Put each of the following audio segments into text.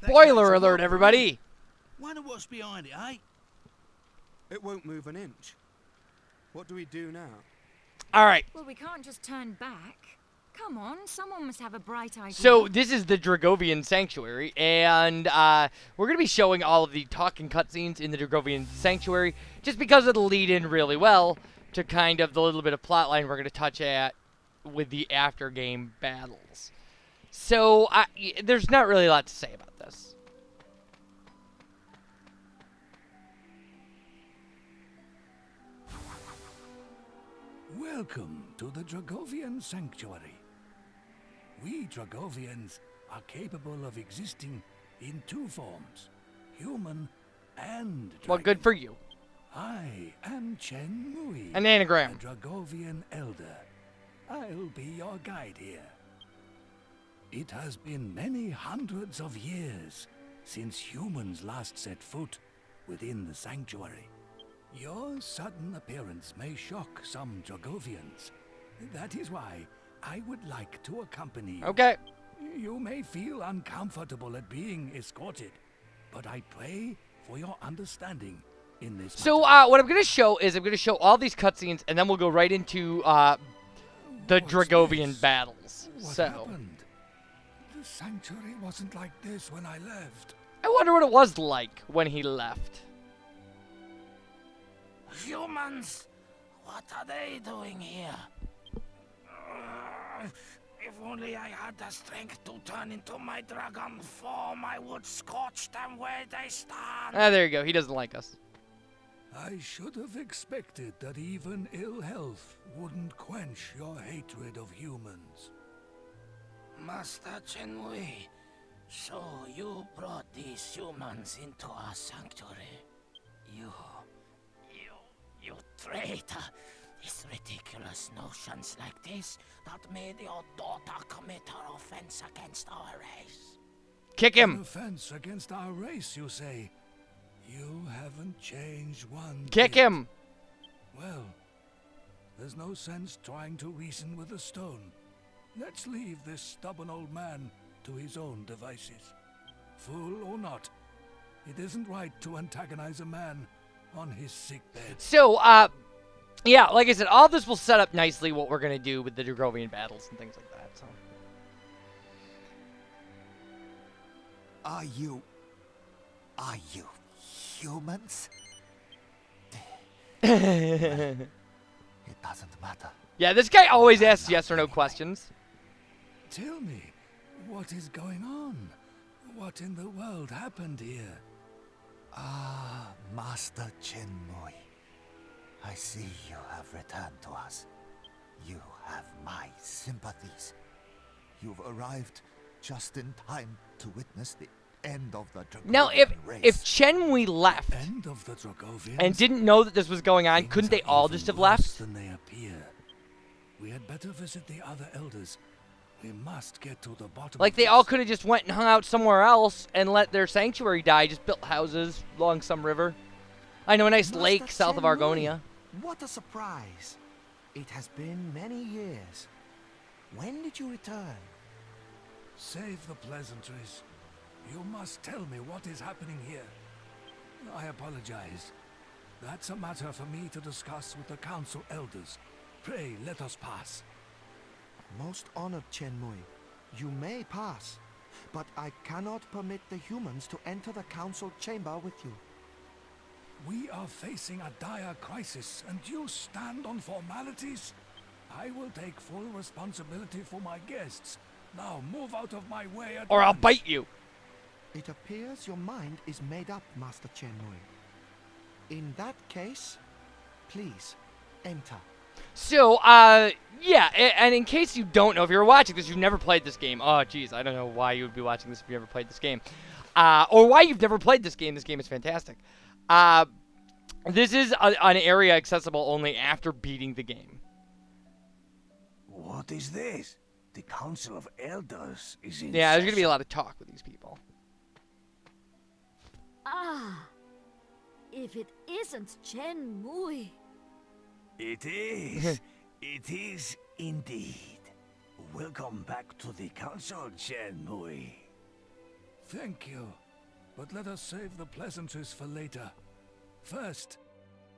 Spoiler alert, everybody! Wonder what's behind it, eh? It won't move an inch. What do we do now? Alright, Well, we can't just turn back. Come on, someone must have a bright idea. so this is the Dragovian Sanctuary, and we're going to be showing all of the talking cutscenes in the Dragovian Sanctuary, just because it'll lead in really well to kind of the little bit of plotline we're going to touch at with the after-game battles. So, there's not really a lot to say about this. Welcome to the Dragovian Sanctuary. We Dragovians are capable of existing in two forms, human and dragon. Well, good for you. I am Chen Mui, An anagram. a Dragovian elder. I'll be your guide here. It has been many hundreds of years since humans last set foot within the sanctuary. Your sudden appearance may shock some Dragovians. That is why I would like to accompany you. Okay. You may feel uncomfortable at being escorted, but I pray for your understanding in this So, matter. what I'm going to show is I'm going to show all these cutscenes, and then we'll go right into the What's Dragovian this? battles. What So, happened? The sanctuary wasn't like this when I left. I wonder what it was like when he left. Humans? What are they doing here? If only I had the strength to turn into my dragon form, I would scorch them where they stand. Ah, there you go. He doesn't like us. I should have expected that even ill health wouldn't quench your hatred of humans. Master Chen Mui, so you brought these humans into our sanctuary. You traitor. It's ridiculous notions like this that made your daughter commit her offense against our race. Kick An him. offense against our race, you say? You haven't changed one Kick bit. him. Well, there's no sense trying to reason with a stone. Let's leave this stubborn old man to his own devices. Fool or not, it isn't right to antagonize a man on his sickbed. So, yeah, like I said, all this will set up nicely what we're going to do with the Dragovian battles and things like that, so. Are you humans? It doesn't matter. Yeah, this guy always asks yes or no questions. Tell me, what is going on? What in the world happened here? Ah, Master Chen Mui. I see you have returned to us. You have my sympathies. You've arrived just in time to witness the end of the Dragovian Now, race. if Chen Mui left End of the Dragovians? and didn't know that this was going on, Things couldn't they are all even just have worse left? than they appear. We had better visit the other elders. We must get to the bottom Like, of they this. all could have just went and hung out somewhere else and let their sanctuary die, just built houses along some river. I know, a nice Master lake south of Chen Mui, Argonia. What a surprise. It has been many years. When did you return? Save the pleasantries. You must tell me what is happening here. I apologize. That's a matter for me to discuss with the council elders. Pray, let us pass. Most honored, Chen Mui. You may pass, but I cannot permit the humans to enter the council chamber with you. We are facing a dire crisis, and you stand on formalities? I will take full responsibility for my guests. Now move out of my way at Or I'll once. bite you. It appears your mind is made up, Master Chen Mui. In that case, please, enter. So, yeah, and in case you don't know, if you're watching this, you've never played this game. Oh, geez, I don't know why you would be watching this if you never played this game. Or why you've never played this game. This game is fantastic. This is an area accessible only after beating the game. What is this? The Council of Elders is in Yeah, there's going to be a session. lot of talk with these people. Ah, if it isn't Chen Mui. It is. It is indeed. Welcome back to the Council, Chen Mui. Thank you. But let us save the pleasantries for later. First,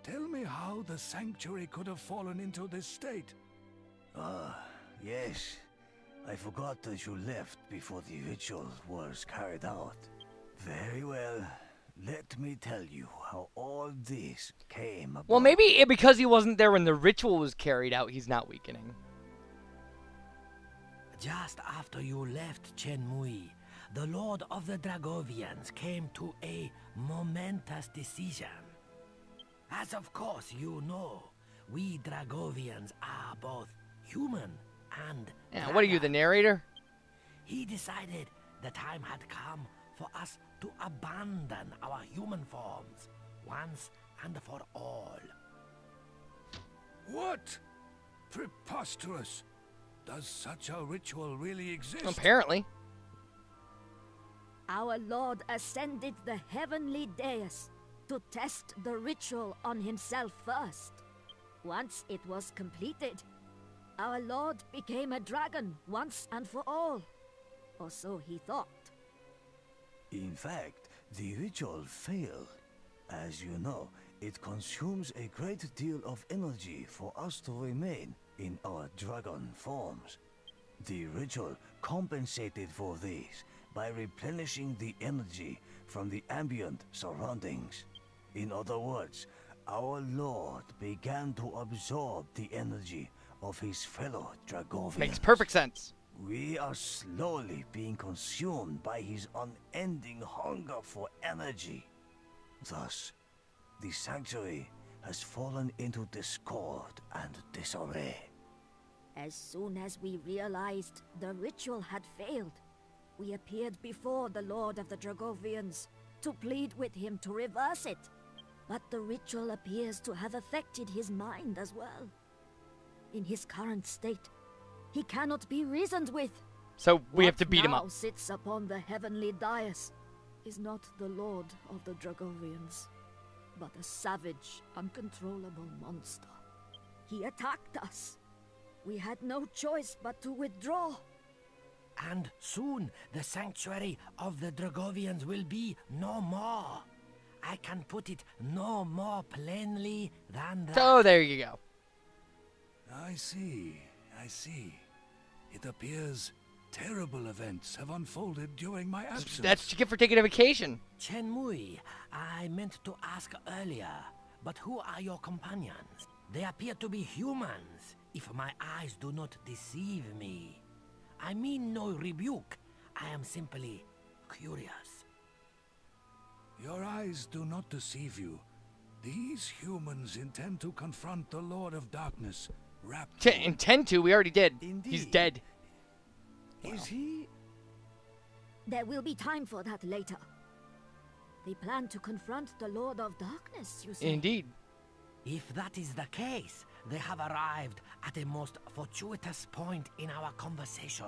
tell me how the sanctuary could have fallen into this state. Ah, yes. I forgot that you left before the ritual was carried out. Very well. Let me tell you how all this came about. Well, maybe because he wasn't there when the ritual was carried out, he's not weakening. Just after you left Chen Mui, the Lord of the Dragovians came to a momentous decision. As of course you know, we Dragovians are both human and Yeah, what are you, the narrator? He decided the time had come for us to abandon our human forms once and for all. What? Preposterous! Does such a ritual really exist? Apparently. Our Lord ascended the heavenly dais to test the ritual on himself first. Once it was completed, our Lord became a dragon once and for all. Or so he thought. In fact, the ritual failed. As you know, it consumes a great deal of energy for us to remain in our dragon forms. The ritual compensated for this by replenishing the energy from the ambient surroundings. In other words, our Lord began to absorb the energy of his fellow Dragovians. Makes perfect sense. We are slowly being consumed by his unending hunger for energy. Thus, the sanctuary has fallen into discord and disarray. As soon as we realized the ritual had failed, we appeared before the Lord of the Dragovians to plead with him to reverse it. But the ritual appears to have affected his mind as well. In his current state, he cannot be reasoned with. So we have to beat him What now up. sits upon the heavenly dais is not the Lord of the Dragovians, but a savage, uncontrollable monster. He attacked us. We had no choice but to withdraw. And soon the sanctuary of the Dragovians will be no more. I can put it no more plainly than that. So there you go. I see. It appears terrible events have unfolded during my absence. That's what you get for taking a vacation. Chen Mui, I meant to ask earlier, but who are your companions? They appear to be humans, if my eyes do not deceive me. I mean no rebuke. I am simply curious. Your eyes do not deceive you. These humans intend to confront the Lord of Darkness, wrapped Intend to, we already did. He's Indeed. dead. Is he? There will be time for that later. They plan to confront the Lord of Darkness, you say? Indeed. If that is the case, they have arrived at a most fortuitous point in our conversation.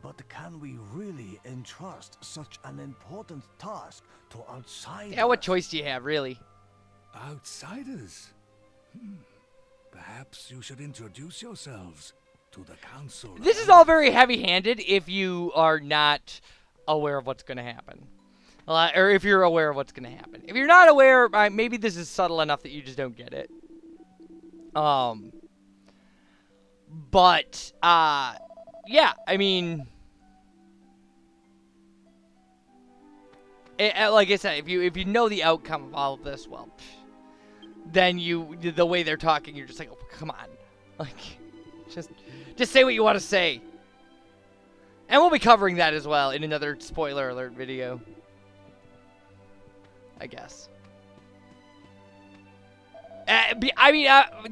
But can we really entrust such an important task to outsiders? Yeah, what choice do you have, really? outsiders. Perhaps you should introduce yourselves to the council. This is all very heavy-handed if you are not aware of what's going to happen. Or if you're aware of what's going to happen. If you're not aware, maybe this is subtle enough that you just don't get it. But, yeah, I mean... like I said, if you know the outcome of all of this, well, then the way they're talking, you're just like, oh, come on. Like, just say what you want to say. And we'll be covering that as well in another spoiler alert video. I guess.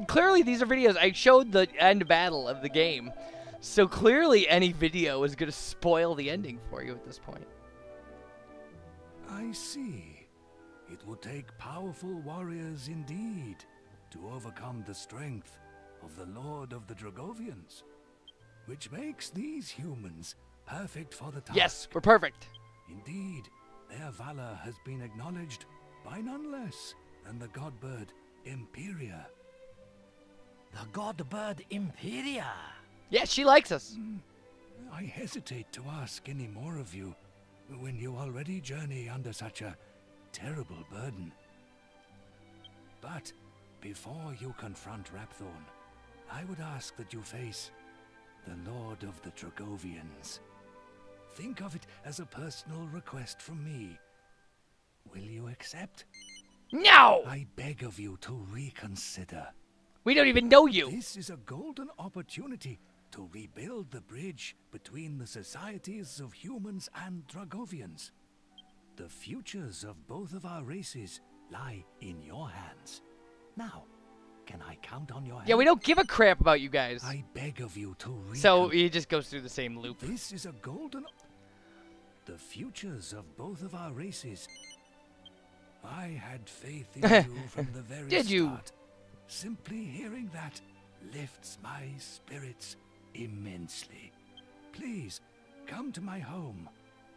Clearly these are videos. I showed the end battle of the game. So clearly any video is going to spoil the ending for you at this point. I see. It would take powerful warriors indeed to overcome the strength of the Lord of the Dragovians, which makes these humans perfect for the task. Yes, we're perfect. Indeed, their valor has been acknowledged by none less than the godbird Imperia. The god-bird Imperia. Yeah, she likes us. I hesitate to ask any more of you, when you already journey under such a terrible burden. But before you confront Rapthorn, I would ask that you face the Lord of the Dragovians. Think of it as a personal request from me. Will you accept? No! I beg of you to reconsider. We don't even know you. This is a golden opportunity to rebuild the bridge between the societies of humans and Dragovians. The futures of both of our races lie in your hands. Now, can I count on your help? Yeah, we don't give a crap about you guys. I beg of you to So he just goes through the same loop. This is a golden... The futures of both of our races. I had faith in you from the very Did you? start. Simply hearing that lifts my spirits immensely. Please, come to my home,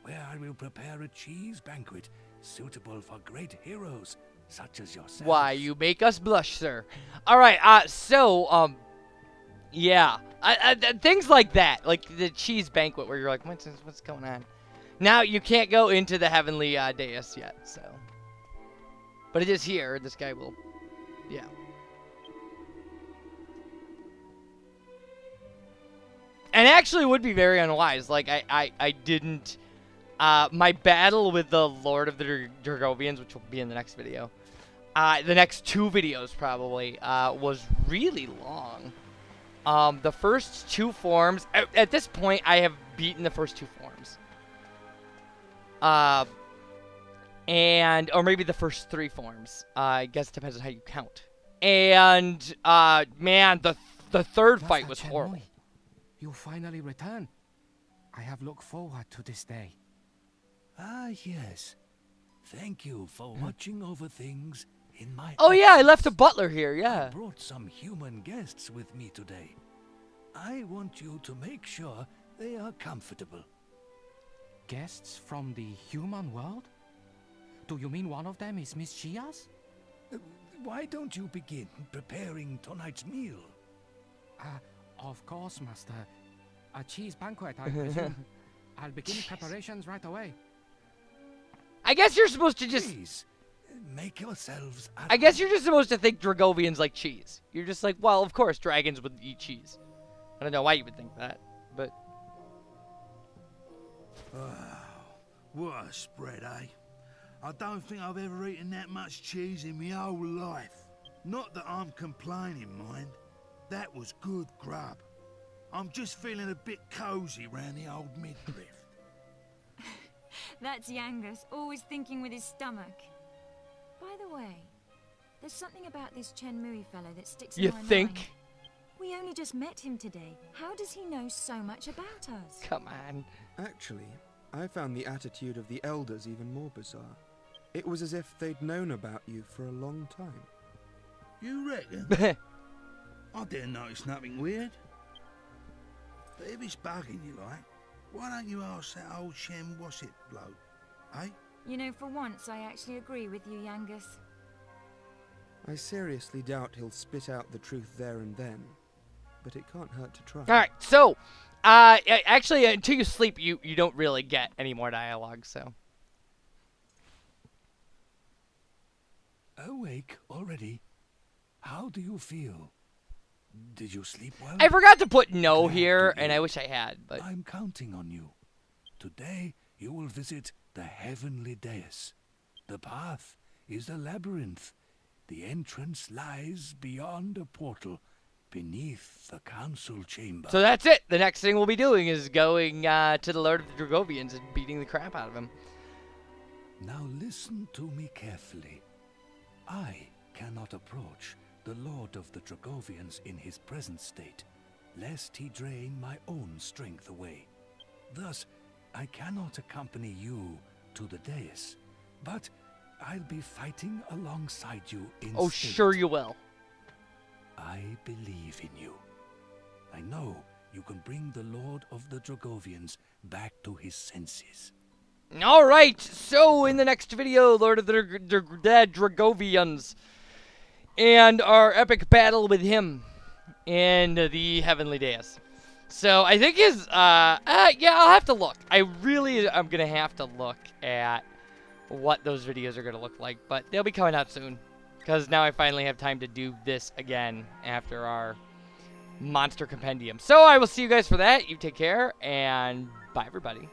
where I will prepare a cheese banquet suitable for great heroes such as yourself. Why, you make us blush, sir. All right, yeah. Things like that, like the cheese banquet where you're like, what's going on? Now, you can't go into the heavenly dais yet, so. But it is here. This guy will, yeah. And actually would be very unwise. Like, I didn't... my battle with the Lord of the Dragovians, which will be in the next video, the next 2 videos probably, was really long. The first 2 forms... At this point, I have beaten the first 2 forms. Or maybe the first 3 forms. I guess it depends on how you count. And, man, the third fight was horrible. You finally returned. I have looked forward to this day. Ah, yes. Thank you for watching over things in my... Oh, yeah, I left a butler here, I yeah. brought some human guests with me today. I want you to make sure they are comfortable. Guests from the human world? Do you mean one of them is Miss Chia's? Why don't you begin preparing tonight's meal? Of course, Master. A cheese banquet, I presume. I'll begin preparations right away. I guess you're supposed to just... Please, make yourselves... I guess you're just supposed to think Dragovians like cheese. You're just like, well, of course, dragons would eat cheese. I don't know why you would think that, but... What a spread, eh? I don't think I've ever eaten that much cheese in my whole life. Not that I'm complaining, mind. That was good grub. I'm just feeling a bit cozy round the old midriff. That's Yangus, always thinking with his stomach. By the way, there's something about this Chen Mui fellow that sticks in You my mind. think? We only just met him today. How does he know so much about us? Come on. Actually, I found the attitude of the elders even more bizarre. It was as if they'd known about you for a long time. You reckon? I didn't notice nothing weird. But if it's bugging you like, why don't you ask that old Chen What's-it bloke, eh? You know, for once, I actually agree with you, Yangus. I seriously doubt he'll spit out the truth there and then, but it can't hurt to try. All right, so, actually, until you sleep, you don't really get any more dialogue, so. Awake already? How do you feel? Did you sleep well? I forgot to put no Glad here, to and I hear. wish I had, but... I'm counting on you. Today, you will visit the heavenly dais. The path is a labyrinth. The entrance lies beyond a portal, beneath the council chamber. So that's it. The next thing we'll be doing is going to the Lord of the Dragovians and beating the crap out of him. Now listen to me carefully. I cannot approach the Lord of the Dragovians in his present state, lest he drain my own strength away. Thus, I cannot accompany you to the dais, but I'll be fighting alongside you instead. Oh, sure you will. I believe in you. I know you can bring the Lord of the Dragovians back to his senses. All right, so in the next video, Lord of the Dragovians, and our epic battle with him and the Heavenly Dais. So I think his, yeah, I'll have to look. I really am going to have to look at what those videos are going to look like. But they'll be coming out soon. Because now I finally have time to do this again after our monster compendium. So I will see you guys for that. You take care, and bye, everybody.